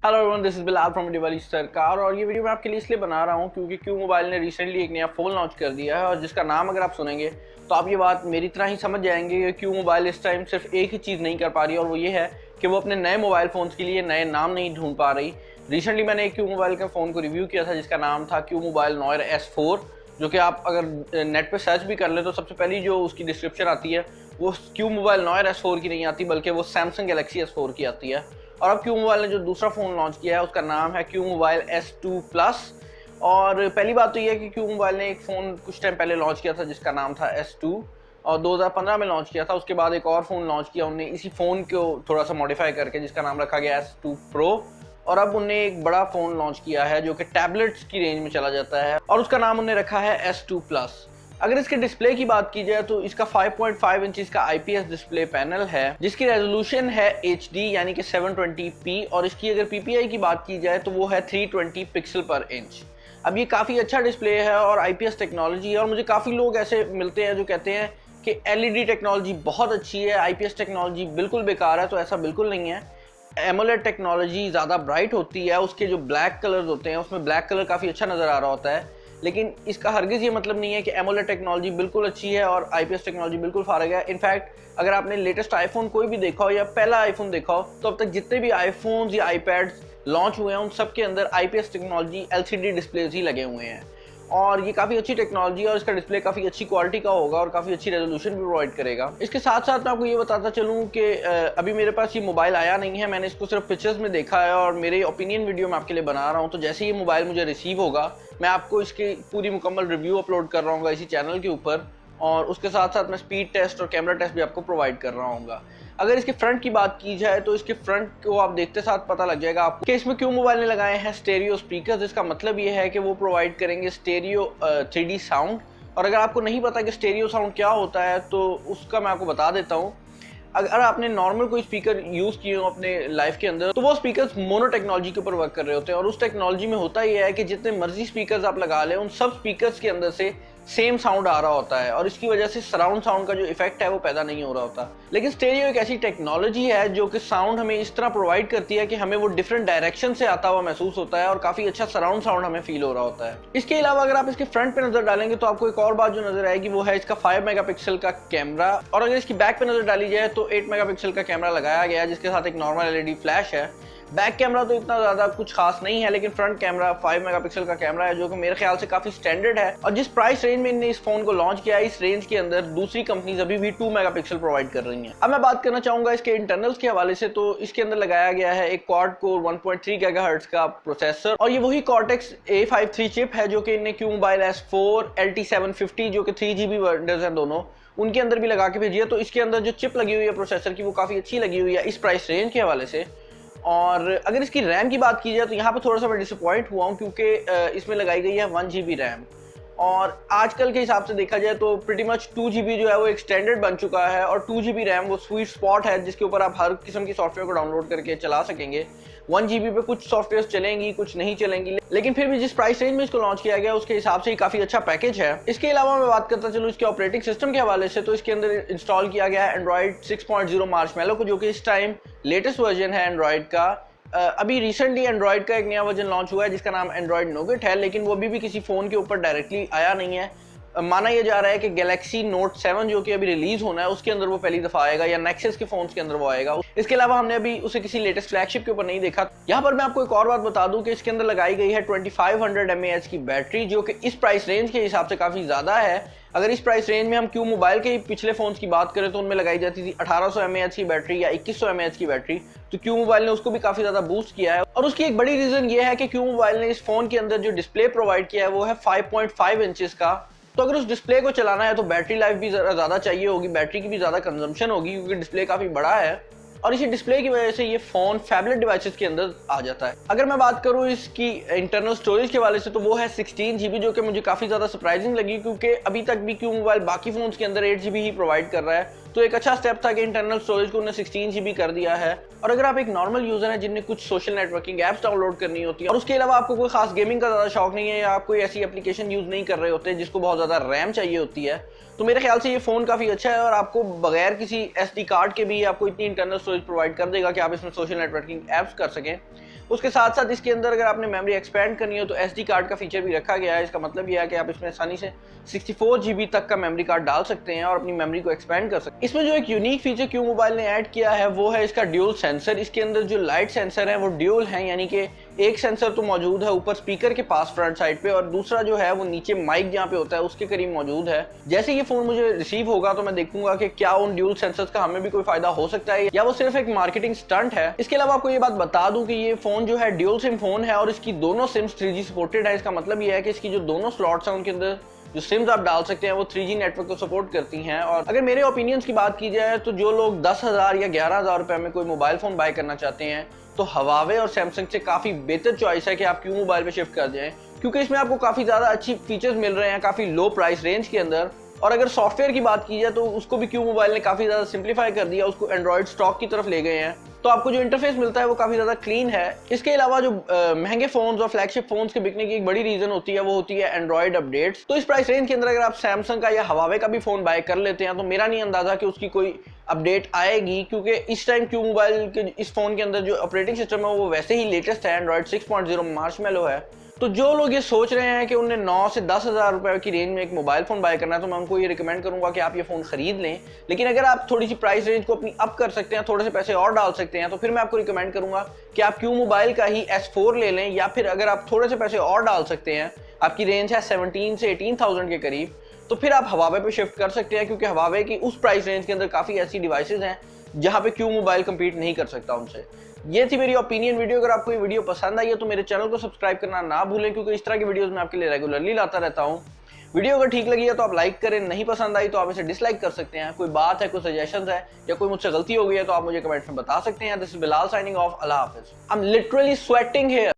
Hello everyone, this is Bilal from Diwali सरकार। और ये वीडियो मैं आपके लिए इसलिए बना रहा हूँ क्योंकि क्यू मोबाइल ने रिसेंटली एक नया फ़ोन लॉन्च कर दिया है और जिसका नाम अगर आप सुनेंगे तो आप ये बात मेरी तरह ही समझ जाएंगे कि क्यू मोबाइल इस टाइम सिर्फ एक ही चीज़ नहीं कर पा रही और वो ये है कि वो अपने नए मोबाइल फ़ोन्स के लिए नए नाम नहीं ढूंढ पा रही। रिसेंटली मैंने एक क्यू मोबाइल के फ़ोन को रिव्यू किया था जिसका नाम था क्यू मोबाइल नॉयर S4, जो कि आप अगर नेट पे सर्च भी कर लें तो सबसे पहली जो उसकी डिस्क्रिप्शन आती है वो क्यू मोबाइल नॉयर S4 की नहीं आती बल्कि वो सैमसंग गैलेक्सी S4 की आती है। और अब क्यू मोबाइल ने जो दूसरा फ़ोन लॉन्च किया है उसका नाम है क्यू मोबाइल S2 प्लस। और पहली बात तो ये है कि क्यू मोबाइल ने एक फ़ोन कुछ टाइम पहले लॉन्च किया था जिसका नाम था S2 और 2015 में लॉन्च किया था। उसके बाद एक और फ़ोन लॉन्च किया उनने इसी फ़ोन को थोड़ा सा मॉडिफाई करके जिसका नाम रखा गया S2 Pro। और अब उनने एक बड़ा फ़ोन लॉन्च किया है जो कि टैबलेट्स की रेंज में चला जाता है और उसका नाम उन्होंने रखा है S2 प्लस। अगर इसके डिस्प्ले की बात की जाए तो इसका 5.5 इंच का IPS डिस्प्ले पैनल है जिसकी रेजोल्यूशन है HD यानी कि 720p और इसकी अगर PPI की बात की जाए तो वो है 320 पिक्सल पर इंच। अब ये काफ़ी अच्छा डिस्प्ले है और IPS टेक्नोलॉजी है और मुझे काफ़ी लोग ऐसे मिलते हैं जो कहते हैं कि LED टेक्नोलॉजी बहुत अच्छी है, IPS टेक्नोलॉजी बिल्कुल बेकार है। तो ऐसा बिल्कुल नहीं है। एमोलेड टेक्नोलॉजी ज़्यादा ब्राइट होती है, उसके जो ब्लैक कलर्स होते हैं उसमें ब्लैक कलर काफ़ी अच्छा नज़र आ रहा होता है, लेकिन इसका हरगिज़ ये मतलब नहीं है कि एमोलेड टेक्नोलॉजी बिल्कुल अच्छी है और IPS टेक्नोलॉजी बिल्कुल फारग है। इनफैक्ट अगर आपने लेटेस्ट आईफोन कोई भी देखा हो या पहला आईफोन देखा हो तो अब तक जितने भी आईफोन्स या आईपैड्स लॉन्च हुए हैं उन सब के अंदर IPS टेक्नोलॉजी LCD डिस्प्लेज ही लगे हुए हैं और ये काफ़ी अच्छी टेक्नोलॉजी है और इसका डिस्प्ले काफ़ी अच्छी क्वालिटी का होगा और काफ़ी अच्छी रेजोल्यूशन भी प्रोवाइड करेगा। इसके साथ साथ मैं आपको ये बताता चलूँ कि अभी मेरे पास ये मोबाइल आया नहीं है, मैंने इसको सिर्फ पिक्चर्स में देखा है और मेरे ओपिनियन वीडियो मैं आपके लिए बना रहा हूँ। तो जैसे ही ये मोबाइल मुझे रिसीव होगा मैं आपको इसकी पूरी मुकम्मल रिव्यू अपलोड कर रहा हूँ इसी चैनल के ऊपर और उसके साथ साथ मैं स्पीड टेस्ट और कैमरा टेस्ट भी आपको प्रोवाइड कर रहा हूँ। अगर इसके फ्रंट की बात की जाए तो इसके फ्रंट को आप देखते साथ पता लग जाएगा आपको कि इसमें क्यू मोबाइल ने लगाए हैं स्टेरियो स्पीकर, जिसका मतलब ये है कि वो प्रोवाइड करेंगे स्टेरियो 3D साउंड। और अगर आपको नहीं पता कि स्टेरियो साउंड क्या होता है तो उसका मैं आपको बता देता हूँ। अगर आपने नॉर्मल कोई स्पीकर यूज़ किए हो अपने लाइफ के अंदर तो वो स्पीकर्स मोनो टेक्नोलॉजी के ऊपर वर्क कर रहे होते हैं और उस टेक्नोलॉजी में होता ये है कि जितने मर्जी स्पीकर्स आप लगा लें उन सब स्पीकर्स के अंदर से सेम साउंड आ रहा होता है और इसकी वजह से सराउंड साउंड का जो इफेक्ट है वो पैदा नहीं हो रहा होता। लेकिन स्टेरियो एक ऐसी टेक्नोलॉजी है जो कि साउंड हमें इस तरह प्रोवाइड करती है कि हमें वो डिफरेंट डायरेक्शन से आता हुआ महसूस होता है और काफ़ी अच्छा सराउंड साउंड हमें फील हो रहा होता है। इसके अलावा अगर आप इसके फ्रंट पे नजर डालेंगे तो आपको एक और बात जो नजर आएगी वो है इसका 5 मेगापिक्सल का कैमरा और अगर इसकी बैक पे नजर डाली जाए तो 8 मेगापिक्सल का कैमरा लगाया गया है जिसके साथ एक नॉर्मल LED फ्लैश है। बैक कैमरा तो इतना ज़्यादा कुछ खास नहीं है लेकिन फ्रंट कैमरा 5 मेगापिक्सल का कैमरा है जो कि मेरे ख्याल से काफ़ी स्टैंडर्ड है। और जिस प्राइस रेंज में इन्होंने इस फोन को लॉन्च किया है इस रेंज के अंदर दूसरी कंपनीज अभी भी 2 मेगापिक्सल प्रोवाइड कर रही हैं। अब मैं बात करना चाहूँगा इसके इंटरनल्स के हवाले से। तो इसके अंदर लगाया गया है एक क्वाड कोर 1.3 गीगाहर्ट्ज का प्रोसेसर और ये वही कॉर्टेक्स A53 चिप है जो कि इन्हें क्यू मोबाइल S4 LT750 जो कि 3GB वर्जन है दोनों उनके अंदर भी लगा के भेजी है। तो इसके अंदर जो चिप लगी हुई है प्रोसेसर की वो काफ़ी अच्छी लगी हुई है इस प्राइस रेंज के हवाले से। और अगर इसकी रैम की बात की जाए तो यहाँ पे थोड़ा सा मैं डिसअपॉइंट हुआ हूँ क्योंकि इसमें लगाई गई है 1GB रैम और आजकल के हिसाब से देखा जाए तो प्रीटी मच 2GB जो है वो एक स्टैंडर्ड बन चुका है और 2GB रैम वो स्वीट स्पॉट है जिसके ऊपर आप हर किस्म की सॉफ्टवेयर को डाउनलोड करके चला सकेंगे। 1GB पे कुछ सॉफ्टवेयर चलेंगी कुछ नहीं चलेंगी, लेकिन फिर भी जिस प्राइस रेंज में इसको लॉन्च किया गया उसके हिसाब से काफ़ी अच्छा पैकेज है। इसके अलावा मैं बात करता चलूँ इसके ऑपरेटिंग सिस्टम के हवाले से तो इसके अंदर इंस्टॉल किया गया है एंड्रॉइड 6.0 मार्शमैलो को जो कि इस टाइम लेटेस्ट वर्जन है एंड्रॉइड का। अभी रिसेंटली एंड्रॉइड का एक नया वर्जन लॉन्च हुआ है जिसका नाम एंड्रॉइड नोगेट है लेकिन वो अभी भी किसी फ़ोन के ऊपर डायरेक्टली आया नहीं है। माना यह जा रहा है कि गैलेक्सी नोट 7 जो कि अभी रिलीज होना है उसके अंदर वो पहली दफ़ा आएगा या नेक्सस के फ़ोन्स के अंदर वो आएगा। इसके अलावा हमने अभी उसे किसी लेटेस्ट फ्लैगशिप के ऊपर नहीं देखा। यहाँ पर मैं आपको एक और बात बता दूं कि इसके अंदर लगाई गई है 2500 mAh की बैटरी जो कि इस प्राइस रेंज के हिसाब से काफ़ी ज़्यादा है। अगर इस प्राइस रेंज में हम क्यू मोबाइल के पिछले फ़ोन्स की बात करें तो उनमें लगाई जाती थी 1800 mAh की बैटरी या 2100 mAh की बैटरी, तो क्यू मोबाइल ने उसको भी काफ़ी ज़्यादा बूस्ट किया है। और उसकी एक बड़ी रीज़न ये है कि क्यू मोबाइल ने इस फ़ोन के अंदर जो डिस्प्ले प्रोवाइड किया है वो है 5.5 इंचेस का। तो अगर उस डिस्प्ले को चलाना है तो बैटरी लाइफ भी ज़्यादा चाहिए होगी, बैटरी की भी ज़्यादा कंजम्पशन होगी क्योंकि डिस्प्ले काफ़ी बड़ा है और इसी डिस्प्ले की वजह से ये फ़ोन फैबलेट डिवाइसेस के अंदर आ जाता है। अगर मैं बात करूँ इसकी इंटरनल स्टोरेज के वाले से तो वो है 16GB जो कि मुझे काफ़ी ज़्यादा सरप्राइजिंग लगी क्योंकि अभी तक भी क्यू मोबाइल बाकी फ़ोन्स के अंदर 8GB ही प्रोवाइड कर रहा है। तो एक अच्छा स्टेप था कि इंटरनल स्टोरेज को उन्होंने 16GB कर दिया है। और अगर आप एक नॉर्मल यूज़र हैं जिनने कुछ सोशल नेटवर्किंग ऐप्स डाउनलोड करनी होती है और उसके अलावा आपको कोई खास गेमिंग का ज़्यादा शौक नहीं है या आप कोई ऐसी एप्लीकेशन यूज़ नहीं कर रहे होते जिसको बहुत ज़्यादा रैम चाहिए होती है तो मेरे ख्याल से ये फ़ोन काफ़ी अच्छा है और आपको बगैर किसी SD कार्ड के भी आपको इतनी इंटरनल स्टोरेज प्रोवाइड कर देगा कि आप इसमें सोशल नेटवर्किंग ऐप्स कर सकें। उसके साथ साथ इसके अंदर अगर आपने मेमोरी एक्सपेंड करनी हो तो SD कार्ड का फीचर भी रखा गया है। इसका मतलब यह है कि आप इसमें आसानी से 64 GB तक का मेमोरी कार्ड डाल सकते हैं और अपनी मेमोरी को एक्सपेंड कर सकते हैं। इसमें जो एक यूनिक फीचर क्यू मोबाइल ने ऐड किया है वो है इसका ड्यूल सेंसर। इसके अंदर जो लाइट सेंसर है वो ड्यूल है, यानी कि एक सेंसर तो मौजूद है ऊपर स्पीकर के पास फ्रंट साइड पे, और दूसरा जो है वो नीचे माइक जहाँ पे होता है उसके करीब मौजूद है। जैसे ये फोन मुझे रिसीव होगा तो मैं देखूंगा कि क्या उन ड्यूल सेंसर्स का हमें भी कोई फायदा हो सकता है या वो सिर्फ एक मार्केटिंग स्टंट है। इसके अलावा आपको ये बात बता दूं कि ये फोन जो है ड्यूल सिम फोन है और इसकी दोनों सिम्स 3G सपोर्टेड है। इसका मतलब ये है कि इसकी जो दोनों स्लॉट्स हैं उनके अंदर जो सिम्स आप डाल सकते हैं वो 3G नेटवर्क को सपोर्ट करती हैं। और अगर मेरे ओपिनियंस की बात की जाए तो जो लोग 10,000 या 11,000 रुपए में कोई मोबाइल फोन बाय करना चाहते हैं तो हवावे और सैमसंग से काफी बेहतर चॉइस है कि आप क्यू मोबाइल पे शिफ्ट कर जाएं, क्योंकि इसमें आपको काफी ज्यादा अच्छी फीचर्स मिल रहे हैं काफी लो प्राइस रेंज के अंदर। और अगर सॉफ्टवेयर की बात की जाए तो उसको भी क्यू मोबाइल ने काफी ज्यादा सिंप्लीफाई कर दिया, उसको एंड्रॉइड स्टॉक की तरफ ले गए हैं, तो आपको जो इंटरफेस मिलता है वो काफी ज्यादा क्लीन है। इसके अलावा जो महंगे फोन्स और फ्लैगशिप फोन्स के बिकने की एक बड़ी रीजन होती है वो होती है एंड्रॉइड अपडेट्स। तो इस प्राइस रेंज के अंदर अगर आप सैमसंग का या हवावे का भी फोन बाय कर लेते हैं तो मेरा नहीं अंदाजा कि उसकी कोई अपडेट आएगी, क्योंकि इस टाइम क्यू मोबाइल के इस फोन के अंदर जो ऑपरेटिंग सिस्टम है वो वैसे ही लेटेस्ट है, एंड्रॉइड 6.0 मार्शमैलो है। तो जो लोग ये सोच रहे हैं कि उन्हें 9 से 10,000 रुपए की रेंज में एक मोबाइल फोन बाय करना है तो मैं उनको ये रिकमेंड करूंगा कि आप ये फोन खरीद लें। लेकिन अगर आप थोड़ी सी प्राइस रेंज को अपनी अप कर सकते हैं, थोड़े से पैसे और डाल सकते हैं, तो फिर मैं आपको रिकमेंड करूंगा कि आप क्यू मोबाइल का ही S4 ले लें, या फिर अगर आप थोड़े से पैसे और डाल सकते हैं, आपकी रेंज है 17 से 18,000 के करीब, तो फिर आप हवावे पे शिफ्ट कर सकते हैं, क्योंकि हवावे की उस प्राइस रेंज के अंदर काफी ऐसी डिवाइसेज हैं जहां पे क्यू मोबाइल कम्पीट नहीं कर सकता उनसे। ये थी मेरी ओपिनियन वीडियो। अगर आपको ये वीडियो पसंद आई है तो मेरे चैनल को सब्सक्राइब करना ना भूलें, क्योंकि इस तरह की वीडियोस मैं आपके लिए रेगुलरली लाता रहता हूँ। वीडियो अगर ठीक लगी है तो आप लाइक करें, नहीं पसंद आई तो आप इसे डिसलाइक कर सकते हैं। कोई बात है, कोई सजेशन है या कोई मुझसे गलती हो गई है तो आप मुझे कमेंट में बता सकते हैं। This is Bilal signing off. Allah Hafiz. I am literally sweating here.